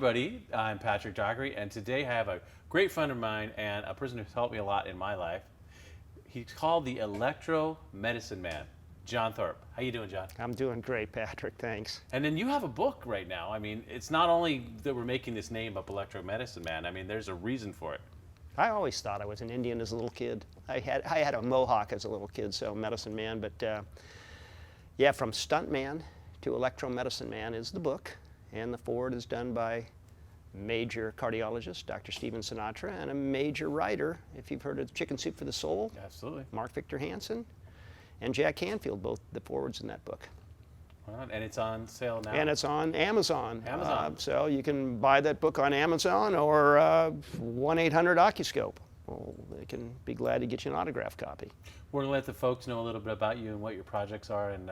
everybody. I'm Patrick Dockery, and today I have a great friend of mine and a person who's helped me a lot in my life. He's called the Electro-Medicine Man, John Thorp. How you doing, John? I'm doing great, Patrick, thanks. And then you have a book right now. I mean, it's not only that we're making this name up, Electro-Medicine Man. I mean, there's a reason for it. I always thought I was an Indian as a little kid. I had a mohawk as a little kid, so medicine man. But yeah, from stunt man to Electro-Medicine Man is the book. And the forward is done by major cardiologist, Dr. Stephen Sinatra, and a major writer, if you've heard of Chicken Soup for the Soul. Absolutely. Mark Victor Hansen and Jack Canfield, both the forwards in that book. Well, and it's on sale now. And it's on Amazon. Amazon. So you can buy that book on Amazon or 1-800-Acuscope. Well, they can be glad to get you an autographed copy. We're going to let the folks know a little bit about you and what your projects are. And,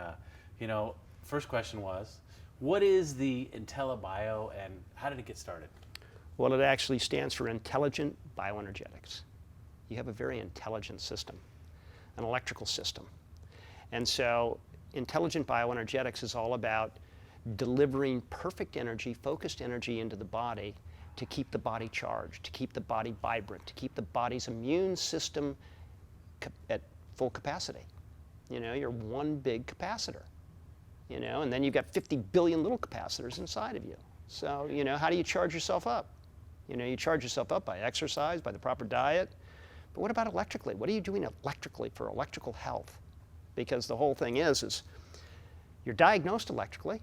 you know, first question was, what is the IntelliBio and how did it get started? Well, it actually stands for Intelligent Bioenergetics. You have a very intelligent system, an electrical system. And so Intelligent Bioenergetics is all about delivering perfect energy, focused energy into the body to keep the body charged, to keep the body vibrant, to keep the body's immune system at full capacity. You know, you're one big capacitor. You know, and then you've got 50 billion little capacitors inside of you. So, you know, how do you charge yourself up? You know, you charge yourself up by exercise, by the proper diet. But what about electrically? What are you doing electrically for electrical health? Because the whole thing is you're diagnosed electrically,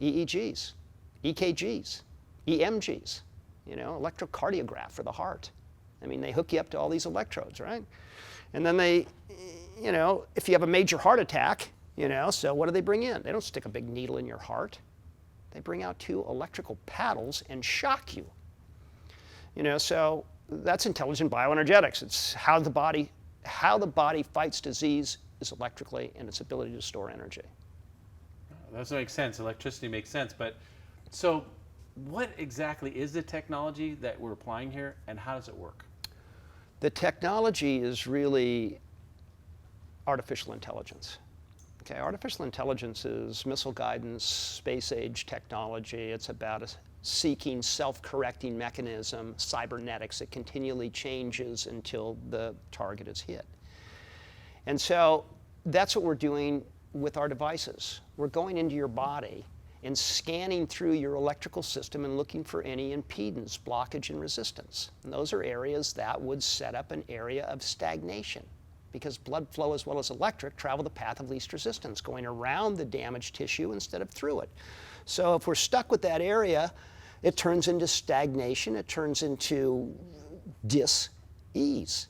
EEGs, EKGs, EMGs, you know, electrocardiograph for the heart. I mean, they hook you up to all these electrodes, right? And then they, you know, if you have a major heart attack, you know, so what do they bring in? They don't stick a big needle in your heart. They bring out 2 electrical paddles and shock you. You know, so that's intelligent bioenergetics. It's how the body fights disease is electrically and its ability to store energy. That doesn't make sense. Electricity makes sense. But so what exactly is the technology that we're applying here and how does it work? The technology is really artificial intelligence. Okay, artificial intelligence is missile guidance, space-age technology. It's about a seeking self-correcting mechanism, cybernetics. It continually changes until the target is hit. And so that's what we're doing with our devices. We're going into your body and scanning through your electrical system and looking for any impedance, blockage, and resistance. And those are areas that would set up an area of stagnation, because blood flow as well as electric travel the path of least resistance, going around the damaged tissue instead of through it. So if we're stuck with that area, it turns into stagnation, it turns into dis-ease.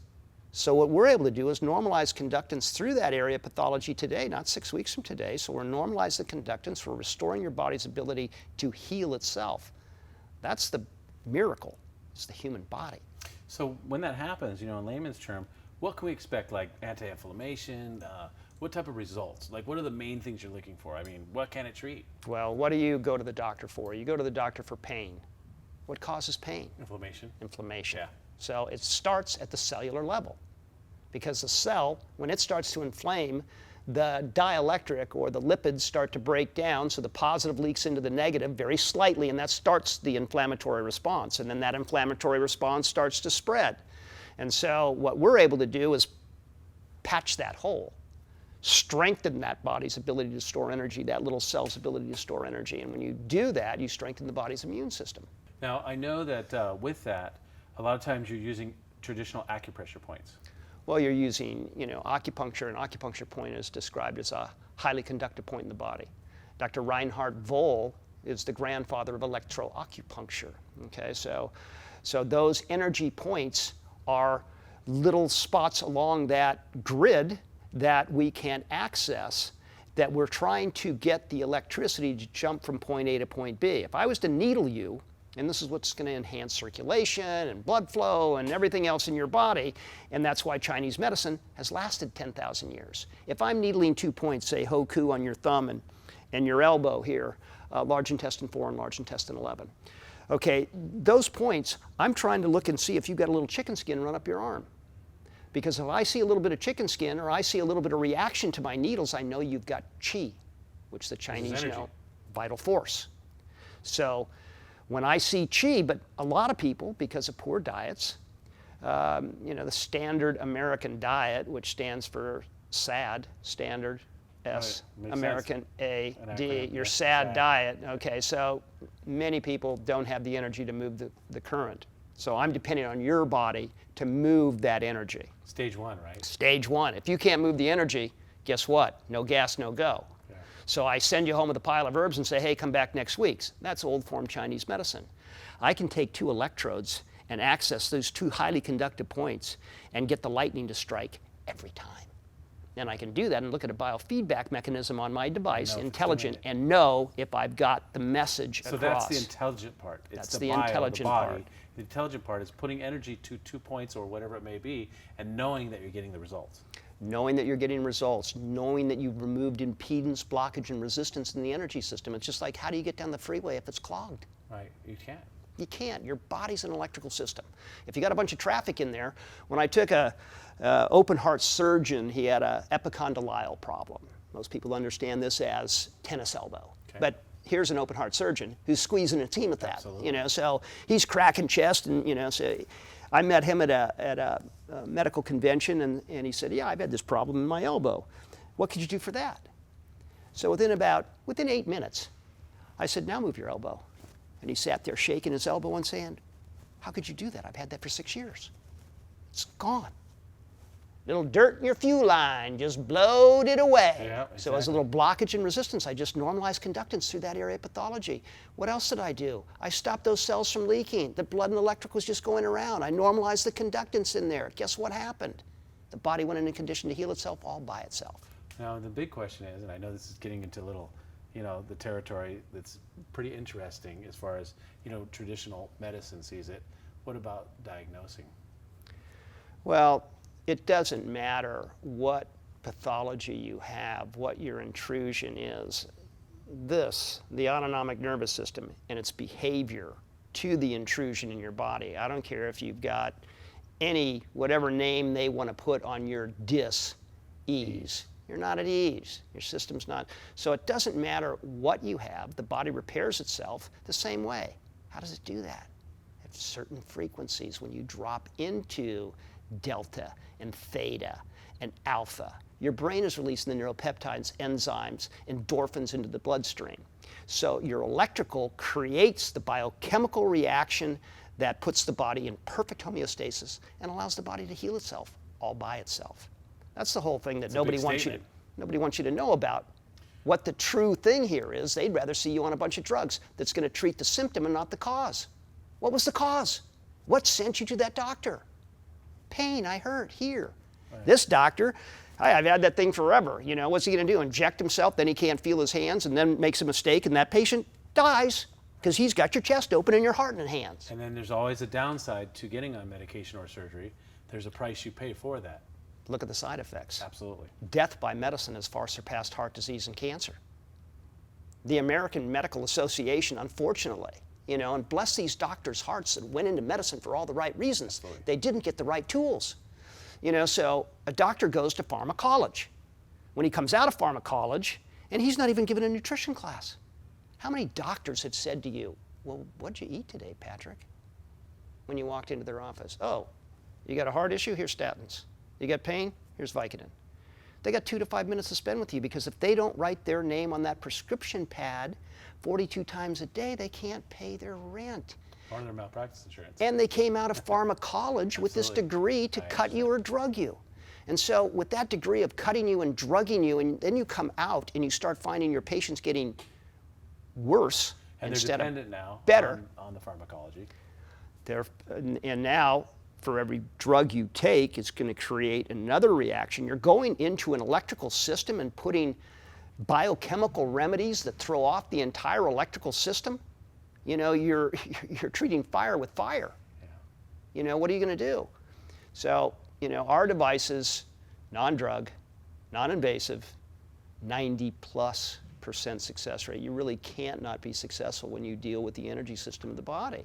So what we're able to do is normalize conductance through that area of pathology today, not 6 weeks from today. So we're normalizing the conductance, we're restoring your body's ability to heal itself. That's the miracle, it's the human body. So when that happens, you know, in layman's term, what can we expect, like anti-inflammation? What type of results? Like, what are the main things you're looking for? I mean, what can it treat? Well, what do you go to the doctor for? You go to the doctor for pain. What causes pain? Inflammation. Inflammation. Yeah. So it starts at the cellular level, because the cell, when it starts to inflame, the dielectric or the lipids start to break down, so the positive leaks into the negative very slightly, and that starts the inflammatory response. And then that inflammatory response starts to spread. And so what we're able to do is patch that hole, strengthen that body's ability to store energy, that little cell's ability to store energy. And when you do that, you strengthen the body's immune system. Now, I know that with that, a lot of times you're using traditional acupressure points. Well, you're using, you know, acupuncture. An acupuncture point is described as a highly conductive point in the body. Dr. Reinhard Voll is the grandfather of electro-acupuncture. Okay, so those energy points are little spots along that grid that we can access, that we're trying to get the electricity to jump from point A to point B. If I was to needle you, and this is what's going to enhance circulation and blood flow and everything else in your body, and that's why Chinese medicine has lasted 10,000 years. If I'm needling 2 points, say Hoku on your thumb and your elbow here, large intestine 4 and large intestine 11. Okay, those points, I'm trying to look and see if you've got a little chicken skin run up your arm. Because if I see a little bit of chicken skin or I see a little bit of reaction to my needles, I know you've got qi, which the Chinese know, vital force. So When I see chi, but a lot of people, because of poor diets, the standard American diet, which stands for SAD, standard, S, Right. American, Sense. A, An D, acronym, your yeah. SAD SAD. diet. Okay, so many people don't have the energy to move the current. So I'm depending on your body to move that energy. Stage 1, right? Stage 1. If you can't move the energy, guess what? No gas, no go. Yeah. So I send you home with a pile of herbs and say, hey, come back next week. That's old form Chinese medicine. I can take 2 electrodes and access those 2 highly conductive points and get the lightning to strike every time. And I can do that and look at a biofeedback mechanism on my device, if it's intelligent, doing it. and know if I've got the message So across. that's the intelligent part. It's That's the the bio, intelligent the body. part. The intelligent part is putting energy to 2 points or whatever it may be and knowing that you're getting the results. Knowing that you're getting results, knowing that you've removed impedance, blockage, and resistance in the energy system. It's just like, how do you get down the freeway if it's clogged? Right. You can't. You can't. Your body's an electrical system. If you got a bunch of traffic in there, when I took a open heart surgeon, he had a epicondylal problem. Most people understand this as tennis elbow. Okay. But here's an open heart surgeon who's squeezing a team at that. Absolutely. So he's cracking chest, and so I met him at a medical convention, and he said, yeah, I've had this problem in my elbow. What could you do for that? So within 8 minutes, I said, now move your elbow. And he sat there shaking his elbow and saying, how could you do that? I've had that for 6 years. It's gone. Little dirt in your fuel line just blowed it away. Yeah, exactly. So as a little blockage and resistance, I just normalized conductance through that area of pathology. What else did I do? I stopped those cells from leaking. The blood and electric was just going around. I normalized the conductance in there. Guess what happened? The body went into condition to heal itself all by itself. Now, the big question is, and I know this is getting into a little, the territory that's pretty interesting as far as, traditional medicine sees it. What about diagnosing? Well, it doesn't matter what pathology you have, what your intrusion is. The autonomic nervous system and its behavior to the intrusion in your body. I don't care if you've got whatever name they want to put on your dis-ease. You're not at ease. Your system's not. So it doesn't matter what you have. The body repairs itself the same way. How does it do that? At certain frequencies, when you drop into delta and theta and alpha, your brain is releasing the neuropeptides, enzymes, endorphins into the bloodstream. So your electrical creates the biochemical reaction that puts the body in perfect homeostasis and allows the body to heal itself all by itself. That's the whole thing that nobody wants you to know about. What the true thing here is, they'd rather see you on a bunch of drugs that's going to treat the symptom and not the cause. What was the cause? What sent you to that doctor? Pain, I hurt here. Right. This doctor, I've had that thing forever. What's he going to do? Inject himself, then he can't feel his hands, and then makes a mistake, and that patient dies because he's got your chest open and your heart in hands. And then there's always a downside to getting on medication or surgery. There's a price you pay for that. Look at the side effects. Absolutely. Death by medicine has far surpassed heart disease and cancer. The American Medical Association, unfortunately, and bless these doctors' hearts that went into medicine for all the right reasons. Absolutely. They didn't get the right tools. So a doctor goes to pharmacology. When he comes out of pharmacology, and he's not even given a nutrition class. How many doctors have said to you, well, what'd you eat today, Patrick? When you walked into their office. Oh, you got a heart issue? Here's statins. You got pain? Here's Vicodin. They got 2 to 5 minutes to spend with you, because if they don't write their name on that prescription pad 42 times a day, they can't pay their rent. Or their malpractice insurance. And they came out of pharmacology with this degree to cut you or drug you. And so with that degree of cutting you and drugging you, and then you come out and you start finding your patients getting worse and instead they're dependent of now better. On the pharmacology. And now, for every drug you take, it's going to create another reaction. You're going into an electrical system and putting biochemical remedies that throw off the entire electrical system. You're treating fire with fire. Yeah. What are you going to do? So, our device is non-drug, non-invasive, 90+% success rate. You really can't not be successful when you deal with the energy system of the body.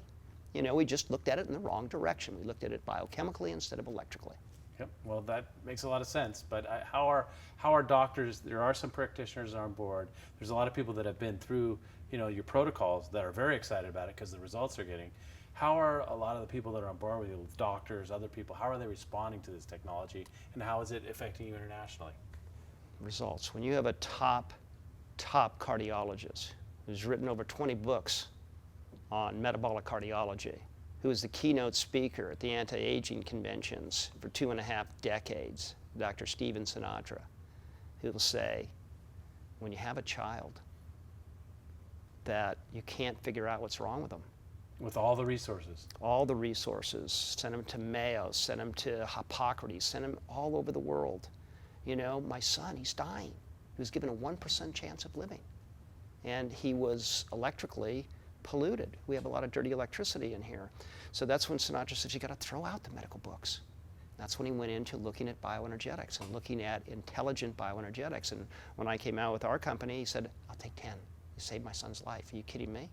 We just looked at it in the wrong direction. We looked at it biochemically instead of electrically. Yep. Well, that makes a lot of sense. But how are doctors? There are some practitioners on board. There's a lot of people that have been through, your protocols that are very excited about it because the results they're getting. How are a lot of the people that are on board with you, doctors, other people, how are they responding to this technology, and how is it affecting you internationally? Results. When you have a top cardiologist who's written over 20 books on metabolic cardiology, who is the keynote speaker at the anti-aging conventions for 2.5 decades, Dr. Stephen Sinatra, who will say, when you have a child that you can't figure out what's wrong with them, With all the resources. all the resources, send them to Mayo, send them to Hippocrates, send them all over the world. My son, he's dying. He was given a 1% chance of living. And he was electrically polluted. We have a lot of dirty electricity in here. So that's when Sinatra said, you got to throw out the medical books. That's when he went into looking at bioenergetics and looking at intelligent bioenergetics. And when I came out with our company, he said, I'll take 10. You saved my son's life. Are you kidding me?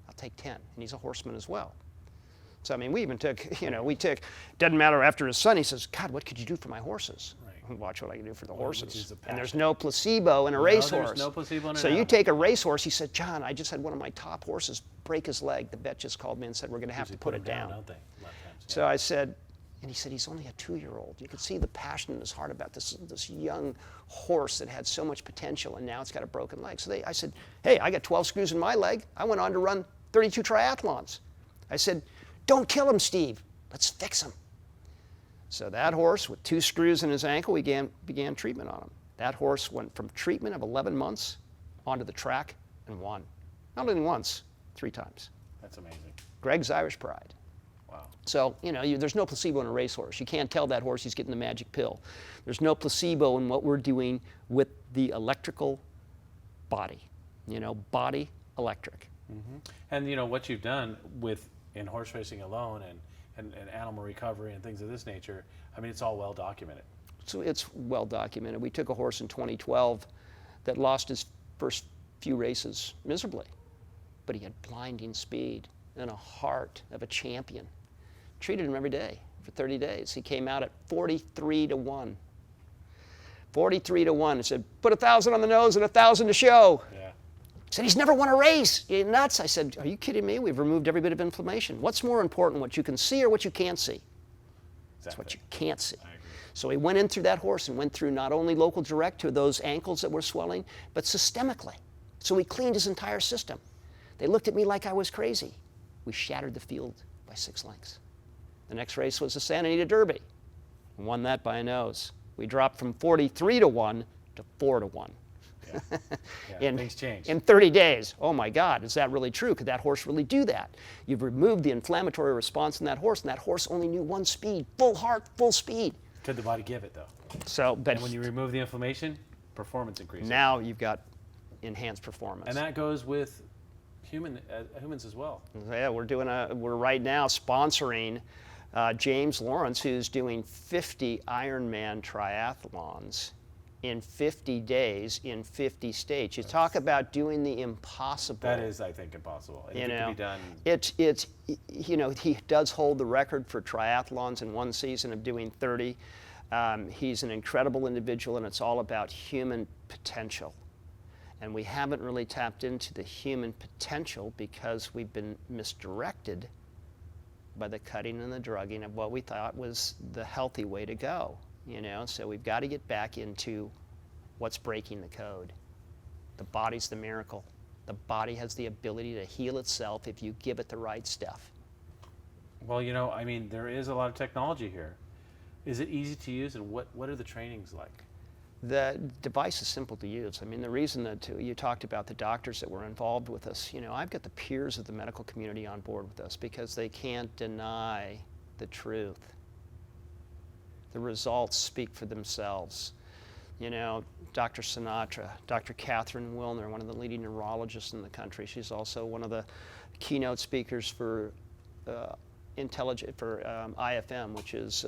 I'll take 10. And he's a horseman as well. So, I mean, we even took, doesn't matter after his son, he says, God, what could you do for my horses? Right. Watch what I can do for the Which horses. is a And there's passion. no placebo in a racehorse. There's no placebo in an So you animal. take a racehorse, he said, John, I just had one of my top horses break his leg. The vet just called me and said, we're going to have to Usually put them it down. don't they? A lot of times, So I said, and he said, he's only a 2-year-old. You could see the passion in his heart about this young horse that had so much potential, and now it's got a broken leg. So I said, hey, I got 12 screws in my leg. I went on to run 32 triathlons. I said, don't kill him, Steve. Let's fix him. So that horse, with 2 screws in his ankle, we began treatment on him. That horse went from treatment of 11 months onto the track and won. Not only once, 3 times. That's amazing. Greg's Irish Pride. Wow. So, there's no placebo in a racehorse. You can't tell that horse he's getting the magic pill. There's no placebo in what we're doing with the electrical body. Body electric. Mm-hmm. And what you've done in horse racing alone and animal recovery and things of this nature, I mean, it's all well documented. So it's well documented. We took a horse in 2012 that lost his first few races miserably, but he had blinding speed and a heart of a champion. Treated him every day for 30 days. He came out at 43-1. 43-1. It said, put 1,000 on the nose and 1,000 to show. Yeah. He said, he's never won a race. You're nuts. I said, are you kidding me? We've removed every bit of inflammation. What's more important, what you can see or what you can't see? It's what you can't see. I agree. So he went in through that horse and went through not only local direct to those ankles that were swelling, but systemically. So he cleaned his entire system. They looked at me like I was crazy. We shattered the field by 6 lengths. The next race was the Santa Anita Derby. And won that by a nose. We dropped from 43-1 to 4-1. Yeah, things change. In 30 days. Oh my God, is that really true? Could that horse really do that? You've removed the inflammatory response in that horse, and that horse only knew one speed, full heart, full speed. Could the body give it, though? So, but And when you remove the inflammation, performance increases. now you've got enhanced performance. And that goes with humans as well. Yeah, we're right now sponsoring James Lawrence, who's doing 50 Ironman triathlons in 50 days in 50 states. You talk about doing the impossible. That is, I think, impossible. And You it know, can be done. it's he does hold the record for triathlons in one season of doing 30. He's an incredible individual, and it's all about human potential. And we haven't really tapped into the human potential because we've been misdirected by the cutting and the drugging of what we thought was the healthy way to go. So we've got to get back into what's breaking the code. The body's the miracle. The body has the ability to heal itself if you give it the right stuff. Well, I mean, there is a lot of technology here. Is it easy to use, and what are the trainings like? The device is simple to use. I mean, the reason that you talked about the doctors that were involved with us, I've got the peers of the medical community on board with us because they can't deny the truth. The results speak for themselves. Dr. Sinatra, Dr. Catherine Wilner, one of the leading neurologists in the country. She's also one of the keynote speakers for IFM, which is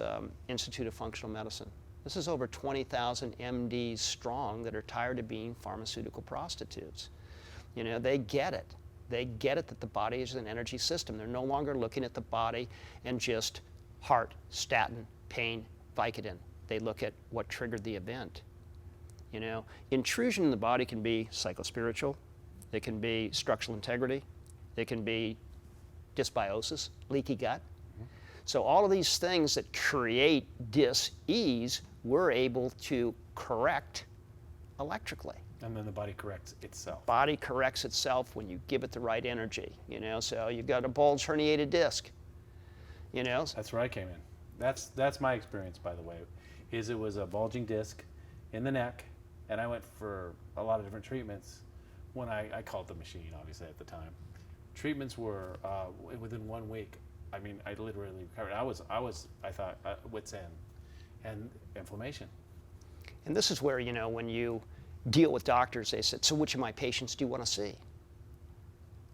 Institute of Functional Medicine. This is over 20,000 MDs strong that are tired of being pharmaceutical prostitutes. They get it. They get it that the body is an energy system. They're no longer looking at the body and just heart, statin, pain, Vicodin. They look at what triggered the event. Intrusion in the body can be psychospiritual, It can be structural integrity. It can be dysbiosis, leaky gut. So all of these things that create dis-ease, we're able to correct electrically. And then the body corrects itself. Body corrects itself when you give it the right energy, you know. So you've got a bulge herniated disc, you know. That's where I came in. That's my experience, by the way, is it was a bulging disc in the neck, and I went for a lot of different treatments when I called the machine, obviously, at the time. Treatments were within 1 week. I mean, I literally recovered. I thought, wit's end, and inflammation. And this is where, you know, when you deal with doctors, they said, so which of my patients do you want to see?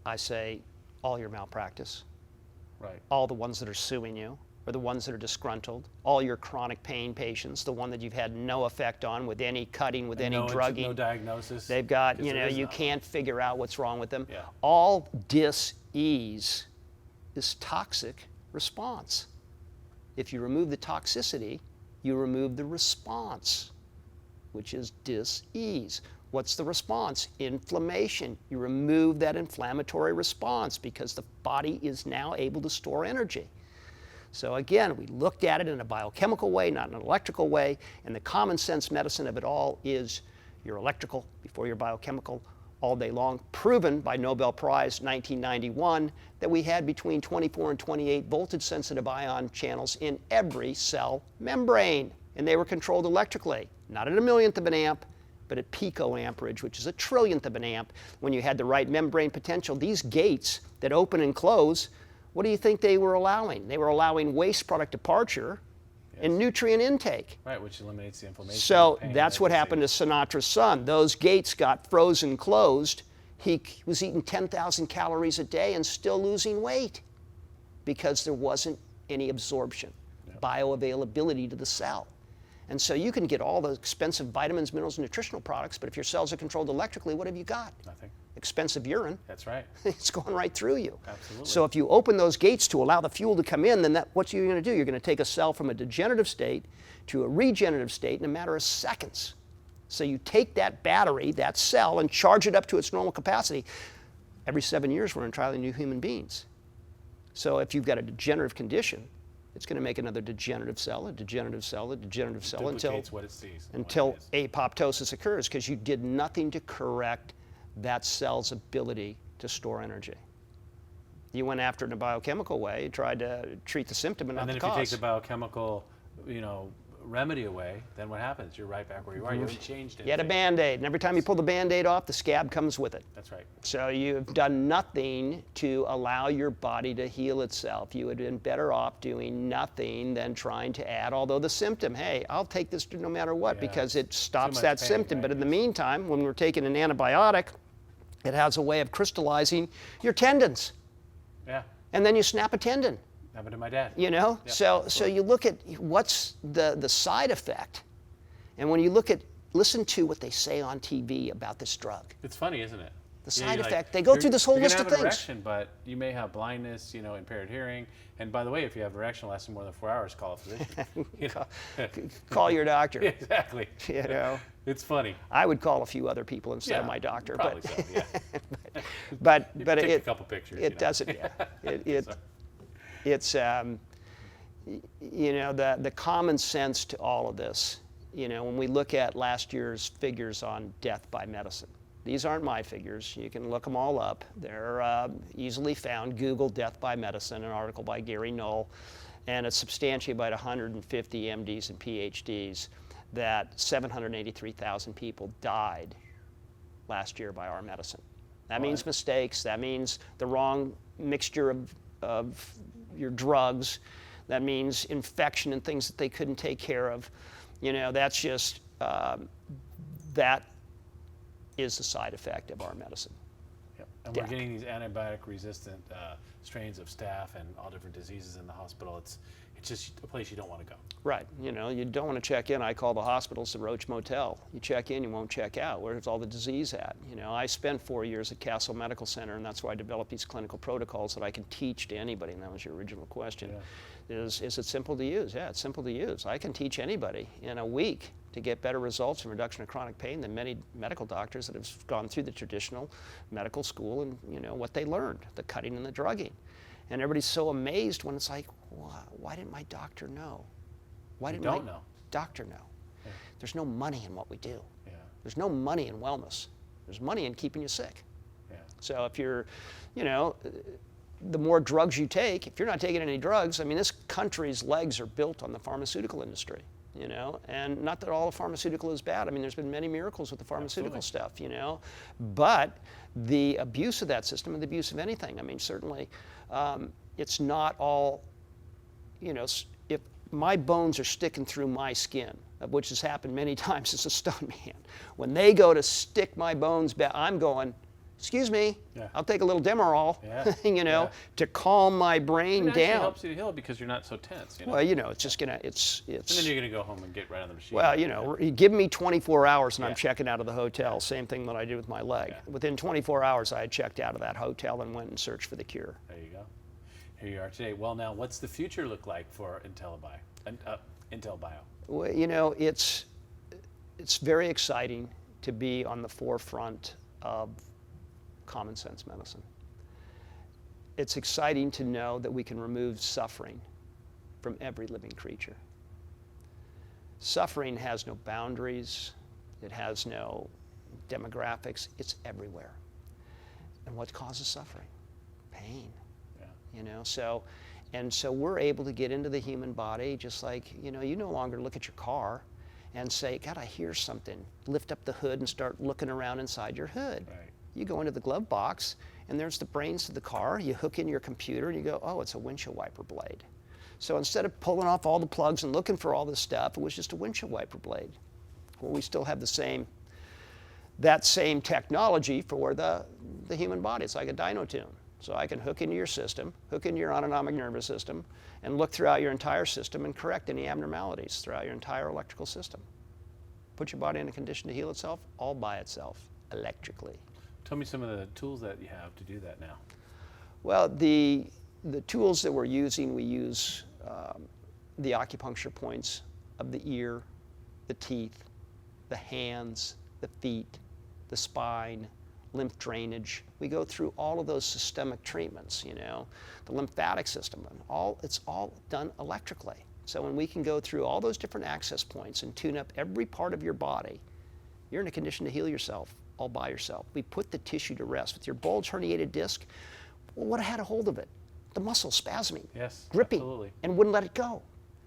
I say, all your malpractice. Right. All the ones that are suing you, or the ones that are disgruntled, all your chronic pain patients, the one that you've had no effect on with any cutting, with any drugging. No diagnosis. They've got, you know, you can't figure out what's wrong with them. Yeah. All dis-ease is toxic response. If you remove the toxicity, you remove the response, which is dis-ease. What's the response? Inflammation. You remove that inflammatory response because the body is now able to store energy. So again, we looked at it in a biochemical way, not in an electrical way, and the common sense medicine of it all is your electrical before your biochemical all day long, proven by Nobel Prize 1991 that we had between 24 and 28 voltage sensitive ion channels in every cell membrane, and they were controlled electrically, not at a millionth of an amp, but at picoamperage, which is a trillionth of an amp. When you had the right membrane potential, these gates that open and close, what do you think they were allowing? They were allowing waste product departure and nutrient intake. Right, which eliminates the inflammation. So that's what happened to Sinatra's son. Those gates got frozen closed. He was eating 10,000 calories a day and still losing weight because there wasn't any absorption, bioavailability to the cell. And so you can get all the expensive vitamins, minerals, and nutritional products, but if your cells are controlled electrically, what have you got? Nothing. Expensive urine. That's right. It's going right through you. Absolutely. So if you open those gates to allow the fuel to come in, then what you're going to do, you're going to take a cell from a degenerative state to a regenerative state in a matter of seconds. So you take that battery, that cell, and charge it up to its normal capacity. Every 7 years, we're trialing new human beings. So if you've got a degenerative condition, it's going to make another degenerative cell, a degenerative cell, a degenerative cell until apoptosis occurs, because you did nothing to correct that cell's ability to store energy. You went after it in a biochemical way, you tried to treat the symptom and not the cause. And then if you take the biochemical, remedy away, then what happens? You're right back where you are. You haven't changed it. You had a Band-Aid, and every time you pull the Band-Aid off, the scab comes with it. That's right. So you've done nothing to allow your body to heal itself. You would have been better off doing nothing than trying to add, although the symptom, hey, I'll take this no matter what, because it stops that symptom. But in the meantime, when we're taking an antibiotic, it has a way of crystallizing your tendons. Yeah. And then you snap a tendon. Happened to my dad. You know? Yeah, so you look at what's the side effect. And when you listen to what they say on TV about this drug. It's funny, isn't it? The side effect, they go through this whole list of things. You're going to have an erection, but you may have blindness, impaired hearing. And by the way, if you have an erection lasting more than 4 hours, call a physician. Call your doctor. Exactly. It's funny. I would call a few other people instead of my doctor. Probably so, yeah. but take a couple pictures. It doesn't, it's, the common sense to all of this, when we look at last year's figures on death by medicine. These aren't my figures. You can look them all up. They're easily found. Google death by medicine, an article by Gary Knoll, and it's substantiated by 150 MDs and PhDs that 783,000 people died last year by our medicine. That means mistakes. That means the wrong mixture of your drugs. That means infection and things that they couldn't take care of. That's just, that is the side effect of our medicine. Yep. And we're getting these antibiotic resistant strains of staph and all different diseases in the hospital. It It's just a place you don't want to go. Right. You know, you don't want to check in. I call the hospitals the Roach Motel. You check in, you won't check out. Where's all the disease at? You know, I spent 4 years at Castle Medical Center, and that's why I developed these clinical protocols that I can teach to anybody, and that was your original question. Yeah. Is it simple to use? Yeah, it's simple to use. I can teach anybody in a week to get better results in reduction of chronic pain than many medical doctors that have gone through the traditional medical school and, you know, what they learned, the cutting and the drugging. And everybody's so amazed when it's like, why didn't my doctor know? Why didn't my doctor know? Yeah. There's no money in what we do. Yeah. There's no money in wellness. There's money in keeping you sick. Yeah. So if you're, you know, the more drugs you take, if you're not taking any drugs, I mean, this country's legs are built on the pharmaceutical industry, you know, and not that all the pharmaceutical is bad. I mean, there's been many miracles with the pharmaceutical stuff, you know, but the abuse of that system and the abuse of anything, I mean, certainly it's not all, you know, if my bones are sticking through my skin, which has happened many times as a stuntman, when they go to stick my bones back, I'm going, excuse me, I'll take a little Demerol, you know, to calm my brain down. It actually helps you to heal because you're not so tense. You know? Well, you know, it's just gonna, it's. And then you're gonna go home and get right on the machine. Well, you know, give me 24 hours and I'm checking out of the hotel. Same thing that I did with my leg. Yeah. Within 24 hours, I had checked out of that hotel and went and searched for the cure. There you go. Here you are today. Well, now, what's the future look like for Intel Bio? Well, you know, it's very exciting to be on the forefront of common sense medicine. It's exciting to know that we can remove suffering from every living creature. Suffering has no boundaries, it has no demographics, it's everywhere. And what causes suffering? Pain. Yeah. You know, so we're able to get into the human body just like, you know, you no longer look at your car and say, God, I hear something. Lift up the hood and start looking around inside your hood. Right. You go into the glove box, and there's the brains of the car. You hook in your computer, and you go, oh, it's a windshield wiper blade. So instead of pulling off all the plugs and looking for all this stuff, it was just a windshield wiper blade. Well, we still have that same technology for the human body. It's like a dyno tune. So I can hook into your system, hook into your autonomic nervous system, and look throughout your entire system and correct any abnormalities throughout your entire electrical system. Put your body in a condition to heal itself all by itself, electrically. Tell me some of the tools that you have to do that now. Well, the tools that we're using, we use the acupuncture points of the ear, the teeth, the hands, the feet, the spine, lymph drainage. We go through all of those systemic treatments, you know, the lymphatic system, and it's all done electrically. So when we can go through all those different access points and tune up every part of your body, you're in a condition to heal yourself all by yourself. We put the tissue to rest. With your bulge herniated disc, well, what had a hold of it? The muscle spasming, gripping, absolutely. And wouldn't let it go.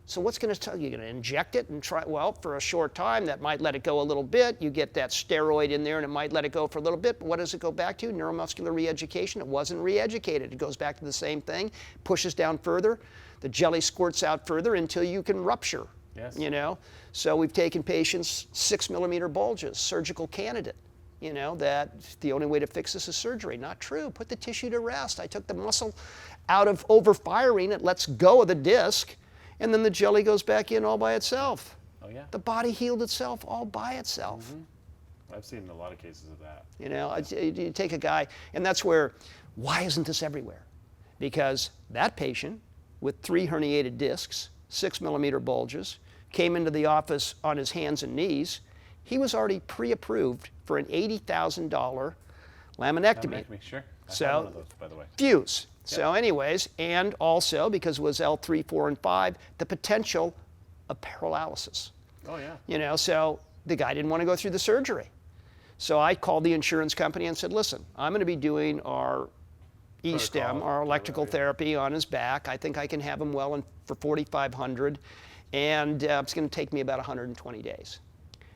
So what's going to tell you? You're going to inject it and try, well, for a short time, that might let it go a little bit. You get that steroid in there and it might let it go for a little bit, but what does it go back to? Neuromuscular re-education. It wasn't re-educated. It goes back to the same thing, pushes down further. The jelly squirts out further until you can rupture, you know? So we've taken patients 6-millimeter bulges, surgical candidate. You know, that the only way to fix this is surgery. Not true. Put the tissue to rest. I took the muscle out of overfiring. It lets go of the disc, and then the jelly goes back in all by itself. Oh, yeah. The body healed itself all by itself. Mm-hmm. I've seen a lot of cases of that. You know, you take a guy, and that's where, why isn't this everywhere? Because that patient with 3 herniated discs, 6-millimeter bulges, came into the office on his hands and knees. He was already pre-approved for an $80,000 laminectomy. Sure. So, one of those, by the way. Fuse. Yep. So anyways, and also because it was L3, 4, and 5, the potential of paralysis. Oh, yeah. You know, so the guy didn't want to go through the surgery. So I called the insurance company and said, listen, I'm going to be doing our E-stem, our electrical therapy on his back. I think I can have him well for $4,500, and it's going to take me about 120 days.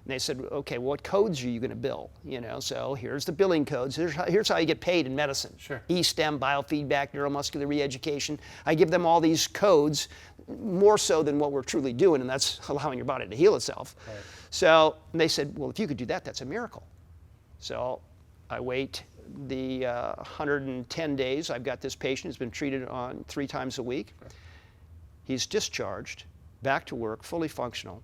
And they said, okay, what codes are you going to bill? You know, so here's the billing codes. Here's how you get paid in medicine. Sure. E-stem, biofeedback, neuromuscular re-education. I give them all these codes, more so than what we're truly doing, and that's allowing your body to heal itself. Right. So they said, well, if you could do that, that's a miracle. So I wait the 110 days. I've got this patient who's been treated on 3 times a week. Sure. He's discharged, back to work, fully functional.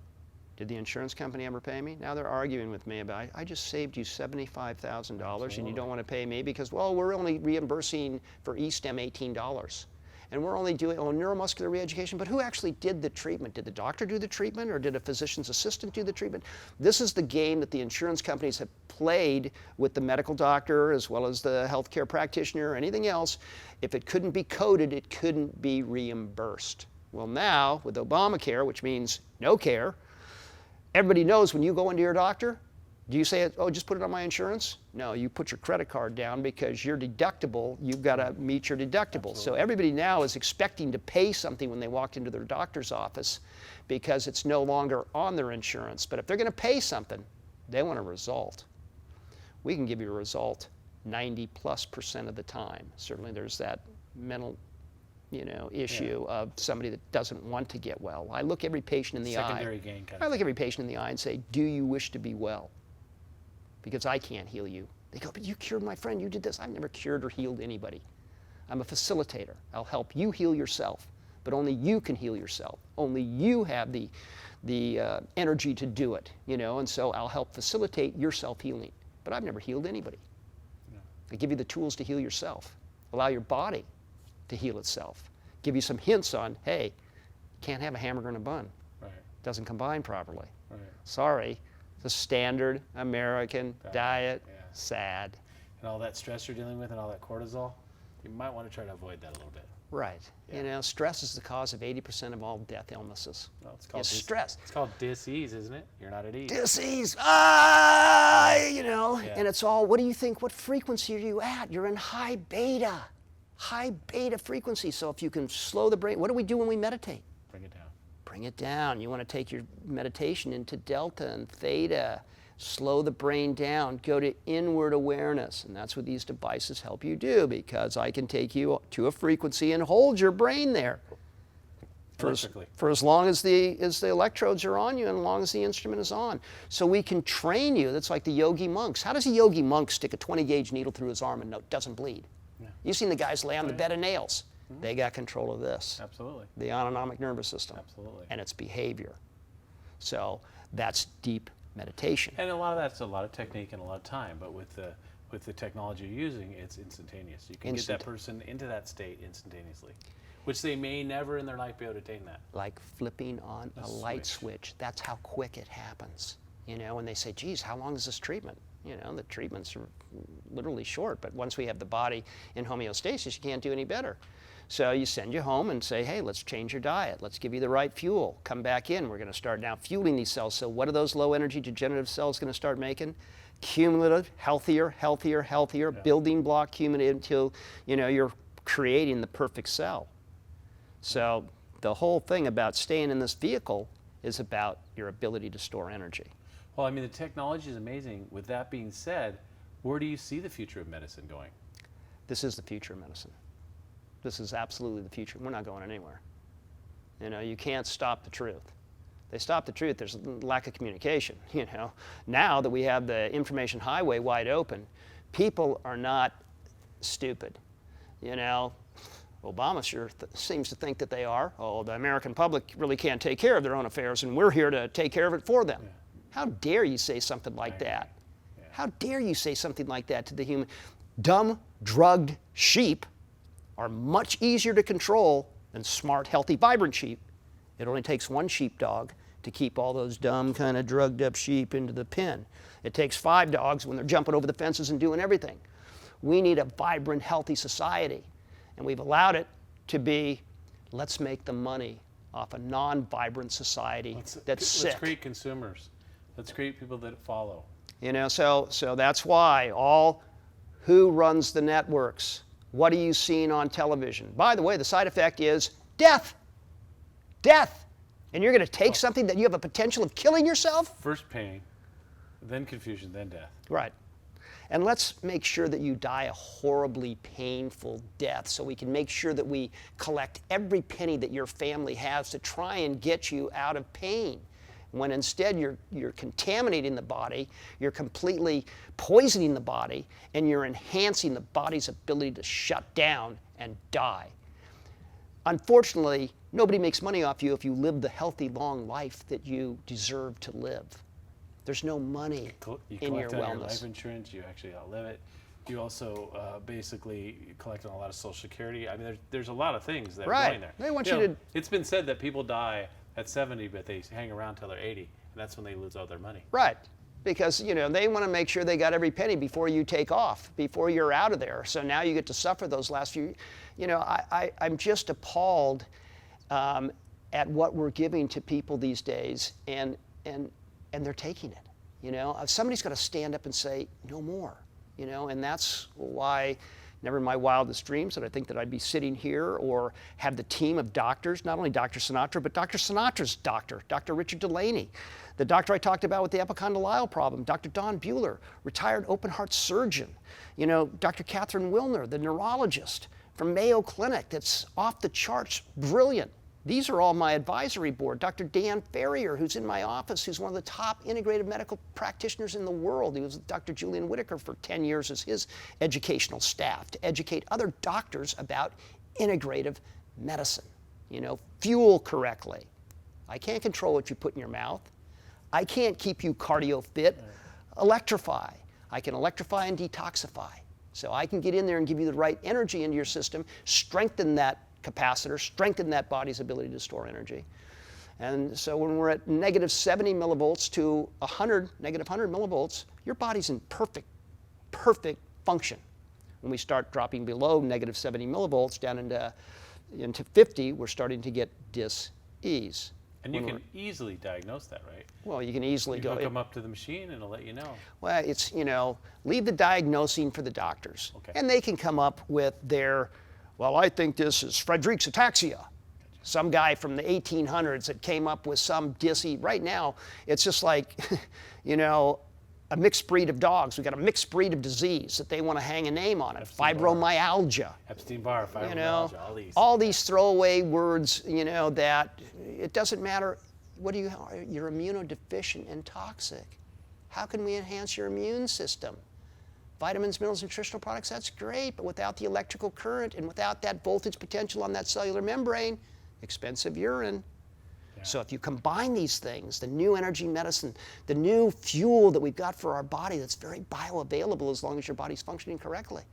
Did the insurance company ever pay me? Now they're arguing with me about, I just saved you $75,000 and you don't want to pay me because, well, we're only reimbursing for E-stem $18. And we're only doing neuromuscular reeducation, but who actually did the treatment? Did the doctor do the treatment or did a physician's assistant do the treatment? This is the game that the insurance companies have played with the medical doctor as well as the healthcare practitioner or anything else. If it couldn't be coded, it couldn't be reimbursed. Well, now with Obamacare, which means no care, everybody knows when you go into your doctor, do you say, oh, just put it on my insurance? No, you put your credit card down because your deductible, you've got to meet your deductible. Absolutely. So everybody now is expecting to pay something when they walk into their doctor's office because it's no longer on their insurance. But if they're going to pay something, they want a result. We can give you a result 90+% of the time. Certainly there's that mental issue of somebody that doesn't want to get well. I look every patient in the eye. Secondary gain kind of I look every patient in the eye and say, do you wish to be well? Because I can't heal you. They go, but you cured my friend, you did this. I've never cured or healed anybody. I'm a facilitator. I'll help you heal yourself, but only you can heal yourself. Only you have the energy to do it, and so I'll help facilitate your self-healing. But I've never healed anybody. No. I give you the tools to heal yourself. Allow your body to heal itself. Give you some hints on, hey, can't have a hamburger and a bun. Right. Doesn't combine properly. Right. Sorry. The standard American diet, sad. And all that stress you're dealing with and all that cortisol, you might want to try to avoid that a little bit. Right. Yeah. Stress is the cause of 80% of all death illnesses. Well, it's called stress. It's called dis-ease, isn't it? You're not at ease. Dis-ease. Yeah. And it's all, what do you think, what frequency are you at? You're in high beta frequency. So if you can slow the brain, what do we do when we meditate? Bring it down. Bring it down. You want to take your meditation into delta and theta, slow the brain down, go to inward awareness. And that's what these devices help you do, because I can take you to a frequency and hold your brain there for as long as the electrodes are on you and as long as the instrument is on. So we can train you. That's like the yogi monks. How does a yogi monk stick a 20-gauge needle through his arm and it doesn't bleed? Yeah. You've seen the guys lay on the bed of nails. Mm-hmm. They got control of this. Absolutely. The autonomic nervous system. Absolutely. And its behavior. So that's deep meditation. And a lot of that's a lot of technique and a lot of time, but with the technology you're using, it's instantaneous. You can get that person into that state instantaneously, which they may never in their life be able to attain that. Like flipping on a light switch. That's how quick it happens. And they say, geez, how long is this treatment? The treatments are literally short, but once we have the body in homeostasis, you can't do any better. So you send you home and say, hey, let's change your diet. Let's give you the right fuel. Come back in. We're going to start now fueling these cells. So what are those low-energy degenerative cells going to start making? Cumulative, healthier, yeah. Building block cumulative until, you're creating the perfect cell. So the whole thing about staying in this vehicle is about your ability to store energy. Well, I mean, the technology is amazing. With that being said, where do you see the future of medicine going? This is the future of medicine. This is absolutely the future. We're not going anywhere. You can't stop the truth. They stop the truth, there's a lack of communication. Now that we have the information highway wide open, people are not stupid. Obama sure seems to think that they are. Oh, the American public really can't take care of their own affairs, and we're here to take care of it for them. Yeah. How dare you say something like that? Yeah. How dare you say something like that to the human? Dumb, drugged sheep are much easier to control than smart, healthy, vibrant sheep. It only takes one sheepdog to keep all those dumb, kind of drugged up sheep into the pen. It takes 5 dogs when they're jumping over the fences and doing everything. We need a vibrant, healthy society. And we've allowed it to be, let's make the money off a non-vibrant society that's sick. Let's create consumers. Let's create people that follow. So that's why who runs the networks? What are you seeing on television? By the way, the side effect is death. Death. And you're going to take something that you have a potential of killing yourself? First pain, then confusion, then death. Right. And let's make sure that you die a horribly painful death so we can make sure that we collect every penny that your family has to try and get you out of pain. When instead you're contaminating the body, you're completely poisoning the body, and you're enhancing the body's ability to shut down and die. unfortunately, nobody makes money off you if you live the healthy, long life that you deserve to live. There's no money You in your collect on wellness. your life insurance, you actually outlive it. You also basically collect on a lot of Social Security. I mean, there's a lot of things that are going there. They want you to. It's been said that people die at 70, but they hang around till they're 80, and that's when they lose all their money. Right. Because, you know, they want to make sure they got every penny before you take off, before you're out of there. So now you get to suffer those last few. You know, I'm just appalled at what we're giving to people these days, and they're taking it. You know, somebody's got to stand up and say no more. You know, and that's why, never in my wildest dreams did I think that I'd be sitting here or have the team of doctors, not only Dr. Sinatra, but Dr. Sinatra's doctor, Dr. Richard Delaney, the doctor I talked about with the epicondylal problem, Dr. Don Buehler, retired open heart surgeon, you know, Dr. Catherine Wilner, the neurologist from Mayo Clinic that's off the charts, brilliant. These are all my advisory board. Dr. Dan Ferrier, who's in my office, who's one of the top integrative medical practitioners in the world. He was with Dr. Julian Whitaker for 10 years as his educational staff to educate other doctors about integrative medicine. You know, fuel correctly. I can't control what you put in your mouth. I can't keep you cardio fit. Electrify. I can electrify and detoxify. So I can get in there and give you the right energy into your system, strengthen that capacitor, strengthen that body's ability to store energy. And so when we're at negative 70 millivolts to negative 100 millivolts, your body's in perfect function. When we start dropping below negative 70 millivolts down into 50, we're starting to get dis-ease. And you can easily diagnose that, right? Well, you can easily go. Hook them up to the machine and it'll let you know. Well, it's, you know, leave the diagnosing for the doctors. Okay. And they can come up with their, well, I think this is Friedreich's ataxia. Some guy from the 1800s that came up with some dissy. Right now, it's just like, you know, a mixed breed of dogs. We've got a mixed breed of disease that they want to hang a name on it. Fibromyalgia. Epstein-Barr, fibromyalgia, You know, all these. all these throwaway words, you know, that it doesn't matter. You're immunodeficient and toxic. How can we enhance your immune system? Vitamins, minerals, nutritional products, that's great, but without the electrical current and without that voltage potential on that cellular membrane, expensive urine. Yeah. So if you combine these things, the new energy medicine, the new fuel that we've got for our body that's very bioavailable as long as your body's functioning correctly.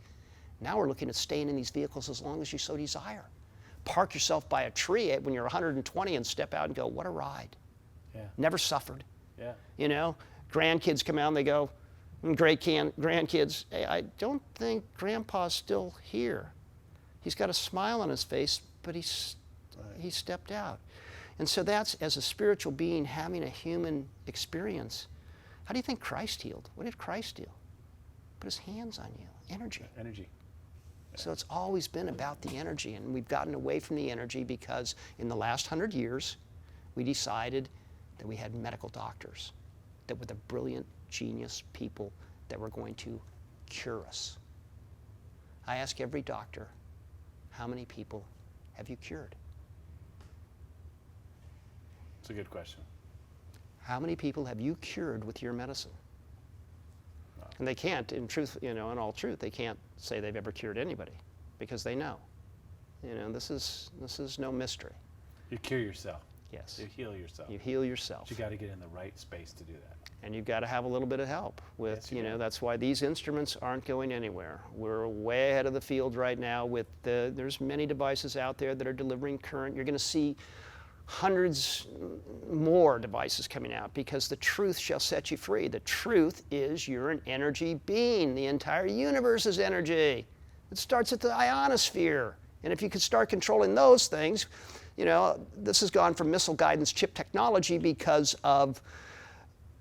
Now we're looking at staying in these vehicles as long as you so desire. Park yourself by a tree when you're 120 and step out and go, what a ride. Yeah. Never suffered. Yeah. You know, grandkids come out and they go, grandkids, hey, I don't think Grandpa's still here. He's got a smile on his face, but he stepped out. And so that's, as a spiritual being having a human experience, how do you think Christ healed? What did Christ do? Put his hands on you. Energy. Energy. Yeah. So it's always been about the energy, and we've gotten away from the energy because in the last 100 years, we decided that we had medical doctors that were the brilliant, genius people that were going to cure us. I ask every doctor, how many people have you cured? It's a good question. How many people have you cured with your medicine? Wow. And they can't, in truth, you know, in all truth, they can't say they've ever cured anybody because they know. You know, this is no mystery. You cure yourself. Yes. You heal yourself. You heal yourself. But you got to get in the right space to do that. And you've got to have a little bit of help with, Yes, you know, that's why these instruments aren't going anywhere. We're way ahead of the field right now with there's many devices out there that are delivering current. You're going to see hundreds more devices coming out because the truth shall set you free. The truth is you're an energy being. The entire universe is energy. It starts at the ionosphere. And if you could start controlling those things, you know, this has gone from missile guidance chip technology because of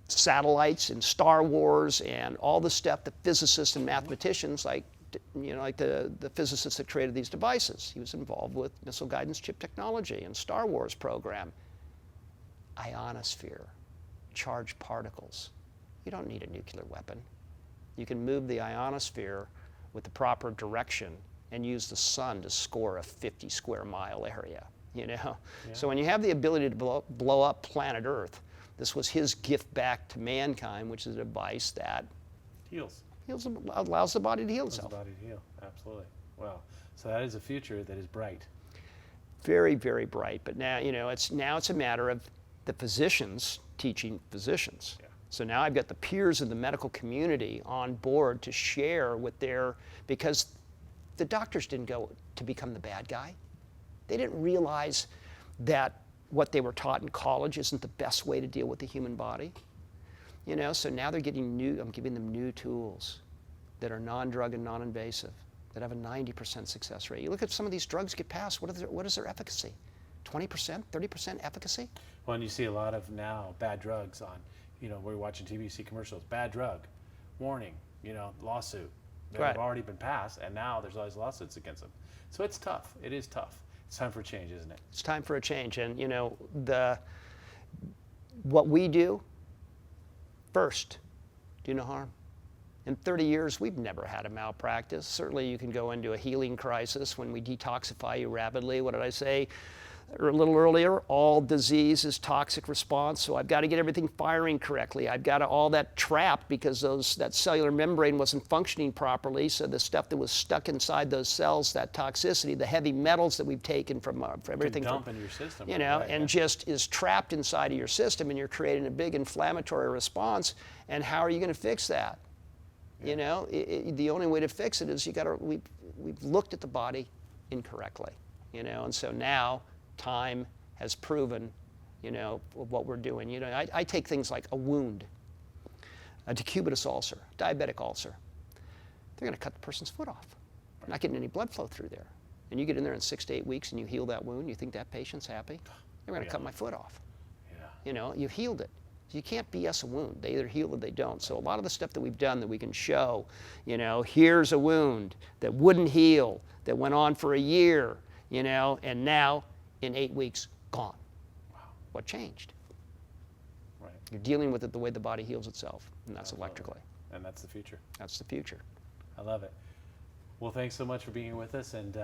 satellites and Star Wars and all the stuff that physicists and mathematicians like, you know, like the physicist that created these devices. He was involved with missile guidance chip technology and Star Wars program. Ionosphere, charged particles. You don't need a nuclear weapon. You can move the ionosphere with the proper direction and use the sun to score a 50 square mile area, you know? Yeah. So when you have the ability to blow up planet Earth, this was his gift back to mankind, which is a device that allows the body to heal itself. Allows the body to heal, absolutely. Wow. So that is a future that is bright. very, very bright. But now, it's a matter of the physicians teaching physicians. Yeah. So now I've got the peers of the medical community on board to share with because the doctors didn't go to become the bad guy. They didn't realize that what they were taught in college isn't the best way to deal with the human body. So now they're I'm giving them new tools that are non-drug and non-invasive, that have a 90% success rate. You look at some of these drugs get passed, what is their efficacy? 20%, 30% efficacy? Well, and you see a lot of now bad drugs on, we're watching TV, you see commercials, bad drug, warning, lawsuit. They've Right. already been passed, and now there's all these lawsuits against them. So it's tough. It is tough. It's time for a change, isn't it? It's time for a change. And what we do, first, do no harm. In 30 years, we've never had a malpractice. Certainly you can go into a healing crisis when we detoxify you rapidly. What did I say a little earlier? All disease is toxic response, so I've got to get everything firing correctly. I've got all that trapped because that cellular membrane wasn't functioning properly, so the stuff that was stuck inside those cells, that toxicity, the heavy metals that we've taken from everything, dump into your system, just is trapped inside of your system, and you're creating a big inflammatory response. And how are you going to fix that? Yeah. The only way to fix it is we've looked at the body incorrectly, and so now time has proven, what we're doing. I take things like a wound, a decubitus ulcer, diabetic ulcer. They're going to cut the person's foot off. They're not getting any blood flow through there. And you get in there in 6 to 8 weeks and you heal that wound, you think that patient's happy? They're going to cut my foot off. Yeah. You've healed it. You can't BS a wound. They either heal or they don't. So a lot of the stuff that we've done that we can show, here's a wound that wouldn't heal, that went on for a year, and now in 8 weeks, gone. Wow. What changed? Right. You're dealing with it the way the body heals itself, and that's Absolutely. electrically. And that's the future. That's the future. I love it. Well, thanks so much for being here with us. And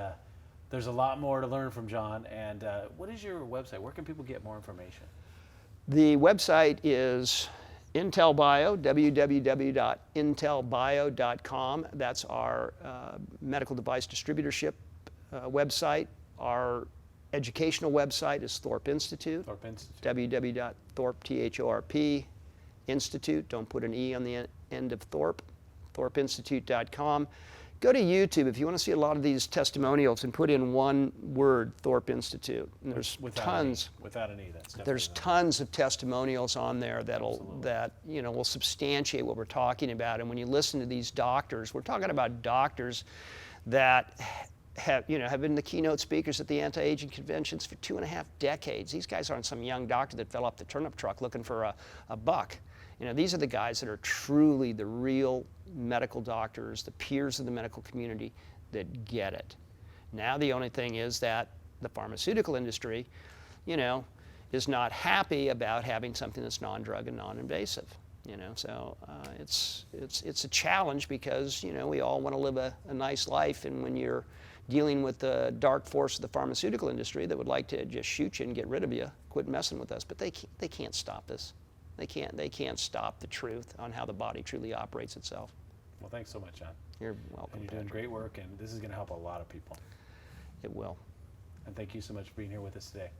there's a lot more to learn from John. And what is your website? Where can people get more information? The website is Intel Bio, www.intelbio.com. That's our medical device distributorship website. Our educational website is Thorp Institute. Thorp Institute. www.thorp, Thorp Institute. Don't put an E on the end of Thorp. thorpinstitute.com. Go to YouTube if you want to see a lot of these testimonials and put in one word, Thorp Institute. And there's tons. Without an E, that's definitely There's tons of testimonials on there will substantiate what we're talking about. And when you listen to these doctors, we're talking about doctors that have been the keynote speakers at the anti-aging conventions for 2.5 decades. These guys aren't some young doctor that fell off the turnip truck looking for a buck. These are the guys that are truly the real medical doctors, the peers of the medical community that get it. Now the only thing is that the pharmaceutical industry, is not happy about having something that's non-drug and non-invasive. So it's a challenge because we all want to live a nice life, and when you're dealing with the dark force of the pharmaceutical industry that would like to just shoot you and get rid of you, quit messing with us, but they can't stop this. They can't stop the truth on how the body truly operates itself. Well, thanks so much, John. You're welcome. And you're doing great work, and this is going to help a lot of people. It will. And thank you so much for being here with us today.